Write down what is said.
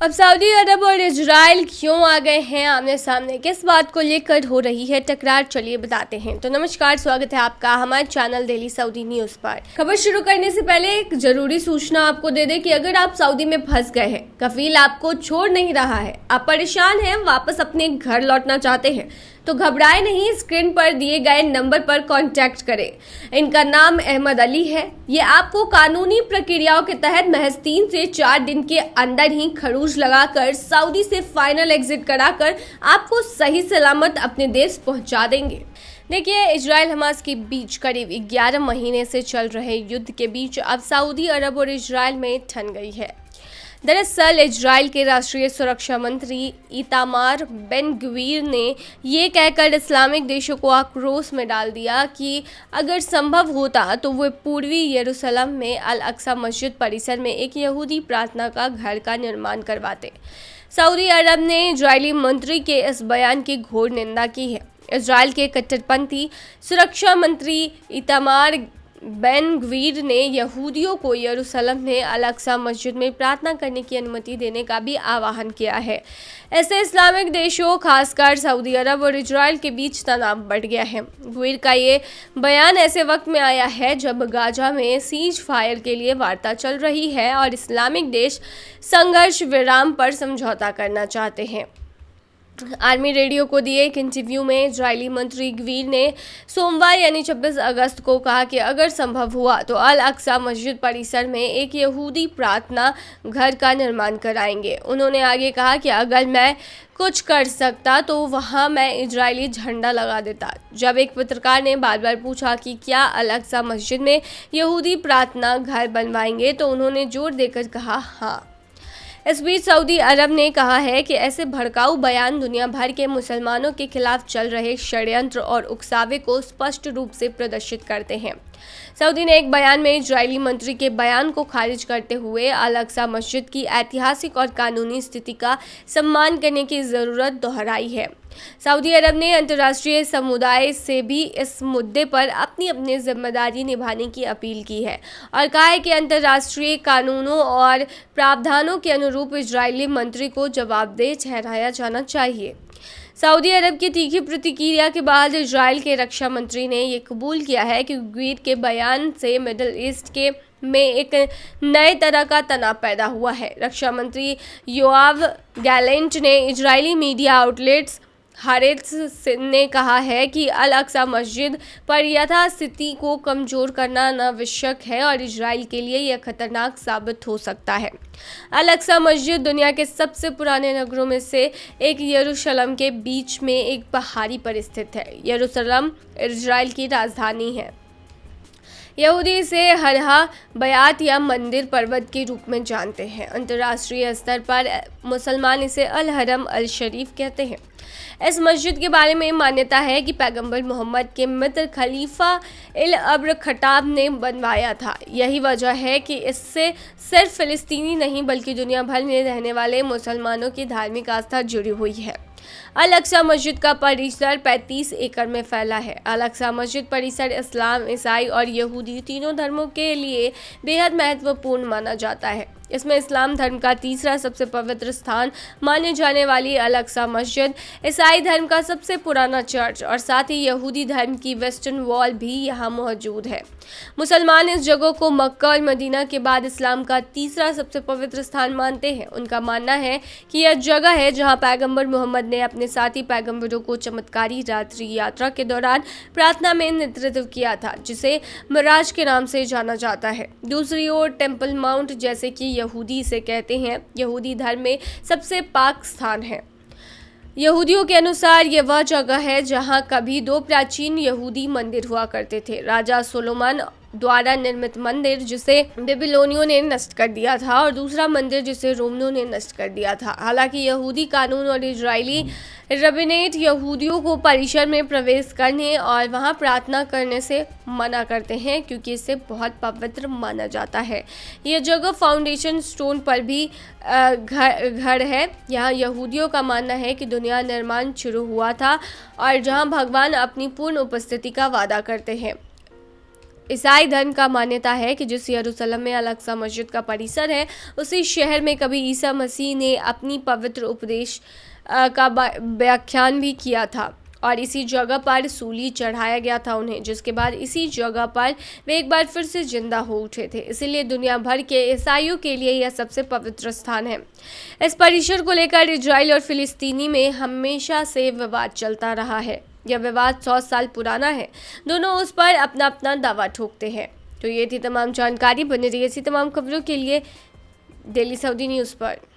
अब सऊदी अरब और इजराइल क्यों आ गए हैं आमने सामने, किस बात को लेकर हो रही है टकरार, चलिए बताते हैं। तो नमस्कार, स्वागत है आपका हमारे चैनल डेली सऊदी न्यूज पर। खबर शुरू करने से पहले एक जरूरी सूचना आपको दे दें कि अगर आप सऊदी में फंस गए हैं, कफील आपको छोड़ नहीं रहा है, आप परेशान हैं, वापस अपने घर लौटना चाहते हैं, तो घबराए नहीं, स्क्रीन पर दिए गए नंबर पर कांटेक्ट करें। इनका नाम अहमद अली है। ये आपको कानूनी प्रक्रियाओं के तहत महज 3 से 4 दिन के अंदर ही खरूज लगाकर सऊदी से फाइनल एग्जिट कराकर आपको सही सलामत अपने देश पहुंचा देंगे। देखिए, इजराइल हमास के बीच करीब 11 महीने से चल रहे युद्ध के बीच अब सऊदी अरब और इजराइल में ठन गई है। दरअसल इजराइल के राष्ट्रीय सुरक्षा मंत्री इतामार बेन गवीर ने ये कहकर इस्लामिक देशों को आक्रोश में डाल दिया कि अगर संभव होता तो वे पूर्वी यरूशलेम में अल अक्सा मस्जिद परिसर में एक यहूदी प्रार्थना का घर का निर्माण करवाते। सऊदी अरब ने इजरायली मंत्री के इस बयान की घोर निंदा की है। इजराइल के कट्टरपंथी सुरक्षा मंत्री इतामार बेन गवीर ने यहूदियों को यरूशलेम में अल अक्सा मस्जिद में प्रार्थना करने की अनुमति देने का भी आह्वान किया है। ऐसे इस्लामिक देशों, खासकर सऊदी अरब और इजराइल के बीच तनाव बढ़ गया है। गवीर का ये बयान ऐसे वक्त में आया है जब गाजा में सीज फायर के लिए वार्ता चल रही है और इस्लामिक देश संघर्ष विराम पर समझौता करना चाहते हैं। आर्मी रेडियो को दिए एक इंटरव्यू में इजरायली मंत्री गवीर ने सोमवार यानी 26 अगस्त को कहा कि अगर संभव हुआ तो अल अक्सा मस्जिद परिसर में एक यहूदी प्रार्थना घर का निर्माण कराएंगे। उन्होंने आगे कहा कि अगर मैं कुछ कर सकता तो वहां मैं इजरायली झंडा लगा देता। जब एक पत्रकार ने बार बार पूछा कि क्या अल अक्सा मस्जिद में यहूदी प्रार्थना घर बनवाएंगे, तो उन्होंने जोर देकर कहा हाँ। इस बीच सऊदी अरब ने कहा है कि ऐसे भड़काऊ बयान दुनिया भर के मुसलमानों के खिलाफ चल रहे षड्यंत्र और उकसावे को स्पष्ट रूप से प्रदर्शित करते हैं। सऊदी ने एक बयान में इजरायली मंत्री के बयान को खारिज करते हुए अल अक्सा मस्जिद की ऐतिहासिक और कानूनी स्थिति का सम्मान करने की ज़रूरत दोहराई है। सऊदी अरब ने अंतर्राष्ट्रीय समुदाय से भी इस मुद्दे पर अपनी अपनी जिम्मेदारी निभाने की अपील की है और कहा है कि अंतर्राष्ट्रीय कानूनों और प्रावधानों के अनुरूप इजरायली मंत्री को जवाबदेह ठहराया जाना चाहिए। सऊदी अरब की तीखी प्रतिक्रिया के बाद इजराइल के रक्षा मंत्री ने यह कबूल किया है कि गवीर के बयान से मिडिल ईस्ट के में एक नए तरह का तनाव पैदा हुआ है। रक्षा मंत्री योआव गैलेंट ने इजरायली मीडिया आउटलेट्स हारेत्स ने कहा है कि अल अक्सा मस्जिद पर यथास्थिति को कमजोर करना अनावश्यक है और इजराइल के लिए यह खतरनाक साबित हो सकता है। अल अक्सा मस्जिद दुनिया के सबसे पुराने नगरों में से एक यरूशलेम के बीच में एक पहाड़ी पर स्थित है। यरूशलेम इजराइल की राजधानी है। यहूदी इसे हरहा बयात या मंदिर पर्वत के रूप में जानते हैं। अंतर्राष्ट्रीय स्तर पर मुसलमान इसे अल हरम अल शरीफ कहते हैं। इस मस्जिद के बारे में मान्यता है कि पैगंबर मोहम्मद के मित्र खलीफा इल अब्र खटाब ने बनवाया था। यही वजह है कि इससे सिर्फ फिलिस्तीनी नहीं बल्कि दुनिया भर में रहने वाले मुसलमानों की धार्मिक आस्था जुड़ी हुई है। अल अक्सा मस्जिद का परिसर 35 एकड़ में फैला है। अल अक्सा मस्जिद परिसर इस्लाम, ईसाई और यहूदी तीनों धर्मों के लिए बेहद महत्वपूर्ण माना जाता है। इसमें इस्लाम धर्म का तीसरा सबसे पवित्र स्थान माने जाने वाली अल अक्सा मस्जिद, ईसाई धर्म का सबसे पुराना चर्च और साथ ही यहूदी धर्म की वेस्टर्न वॉल भी यहाँ मौजूद है। मुसलमान इस जगह को मक्का और मदीना के बाद इस्लाम का तीसरा सबसे पवित्र स्थान मानते हैं। उनका मानना है कि यह जगह है जहाँ पैगंबर मोहम्मद ने अपने साथी पैगंबरों को चमत्कारी रात्रि यात्रा के दौरान प्रार्थना में नेतृत्व किया था, जिसे मिराज के नाम से जाना जाता है। दूसरी ओर टेम्पल माउंट, जैसे कि यहूदी इसे कहते हैं, यहूदी धर्म में सबसे पाक स्थान है। यहूदियों के अनुसार यह वह जगह है जहां कभी 2 प्राचीन यहूदी मंदिर हुआ करते थे। राजा सोलोमन द्वारा निर्मित मंदिर जिसे बेबीलोनियों ने नष्ट कर दिया था और दूसरा मंदिर जिसे रोमनों ने नष्ट कर दिया था। हालांकि यहूदी कानून और इजरायली रबिनेट यहूदियों को परिसर में प्रवेश करने और वहां प्रार्थना करने से मना करते हैं क्योंकि इसे बहुत पवित्र माना जाता है। यह जगह फाउंडेशन स्टोन पर भी घर है। यहाँ यहूदियों का मानना है कि दुनिया निर्माण शुरू हुआ था और जहाँ भगवान अपनी पूर्ण उपस्थिति का वादा करते हैं। ईसाई धर्म का मान्यता है कि जिस यरूशलेम में अल-अक्सा मस्जिद का परिसर है, उसी शहर में कभी ईसा मसीह ने अपनी पवित्र उपदेश का व्याख्यान भी किया था और इसी जगह पर सूली चढ़ाया गया था उन्हें, जिसके बाद इसी जगह पर वे एक बार फिर से जिंदा हो उठे थे। इसीलिए दुनिया भर के ईसाइयों के लिए यह सबसे पवित्र स्थान है। इस परिसर को लेकर इजराइल और फिलिस्तीनी में हमेशा से विवाद चलता रहा है। यह विवाद 100 साल पुराना है। दोनों उस पर अपना अपना दावा ठोकते हैं। तो ये थी तमाम जानकारी। बने रहिए ऐसी तमाम खबरों के लिए डेली सऊदी न्यूज़ पर।